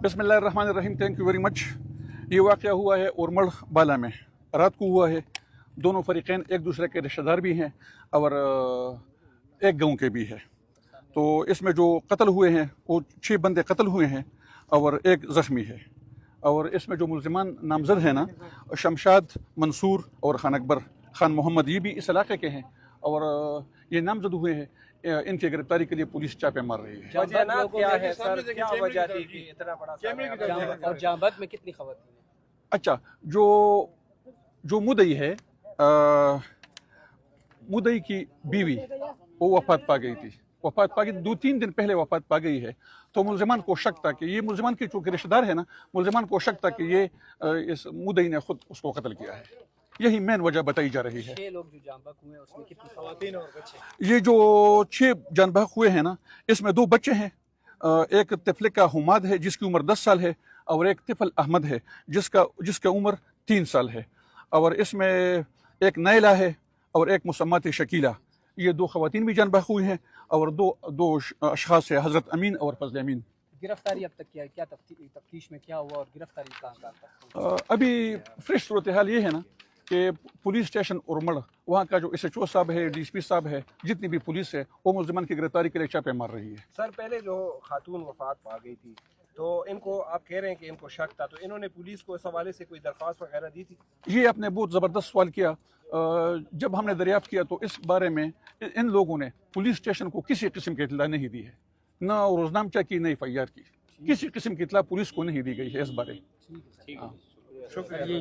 बिस्मिल्लाहिर्रहमानिर्रहीम। Thank you very much. ये वाक़या हुआ है उरमड़ बाला में, रात को हुआ है। दोनों फरीक़ैन एक दूसरे के रिश्तेदार भी हैं और एक गांव के भी हैं। तो इसमें जो कत्ल हुए हैं वो 6 बंदे कत्ल हुए हैं और एक ज़ख्मी है। और इसमें जो मुल्ज़िमान नामज़द हैं ना, शमशाद, मंसूर और खान अकबर खान मोहम्मद, ये भी इस इलाके के हैं और ये नामज़द हुए हैं। इनकी गिरफ्तारी के लिए पुलिस छापे मार रही है। क्या है सर, क्या वजह थी कि इतना बड़ा और जामबग में कितनी खवातीन हैं? अच्छा, जो मुदई है, मुदई की बीवी वो वफात पा गई थी। वफात पा गई 2-3 दिन पहले वफात पा गई है। तो मुल्ज़िमान को शक था कि ये मुल्ज़िमान के चूँकि रिश्तेदार है ना, मुल्ज़िमान को शक था कि ये इस मुदई ने खुद उसको कत्ल किया है। यही मेन वजह बताई जा रही है। 6 लोग जो जांबाक हुए हैं उसमें कितनी खवातीन और बच्चे? ये जो 6 जानबाग हुए हैं ना, इसमें 2 बच्चे हैं। एक तिफलिका हुमाद है जिसकी उम्र 10 साल है और एक तिफल अहमद है जिसका उम्र 3 साल है। और इसमें एक नैला है और एक मुसम्मत शकीला। ये 2 खवातीन भी जानबाग हुई हैं और दो अशखास है, हज़रत अमीन और फजल अमीन। गिरफ्तारी अब तक क्या तफ्तीश में क्या हुआ और गिरफ्तारी कहाँ तक? अभी फ्रेश सूरत हाल ये है ना कि पुलिस स्टेशन उरमड़, वहाँ का जो SHO साहब है, DSP साहब है, जितनी भी पुलिस है वो मुल्ज़िमान की गिरफ्तारी के लिए छापे मार रही है। सर, पहले जो खातून वफात पा गई थी तो इनको आप कह रहे हैं कि इनको शक था, तो इन्होंने पुलिस को इस हवाले से कोई दरख्वास्त वगैरह दी थी? ये आपने बहुत ज़बरदस्त सवाल किया। जब हमने दरियाफ्त किया तो इस बारे में इन लोगों ने पुलिस स्टेशन को किसी किस्म की इत्तला नहीं दी है, न रोजनामचा की, न FIR की। किसी किस्म की इत्तला पुलिस को नहीं दी गई है इस बारे। शुक्रिया।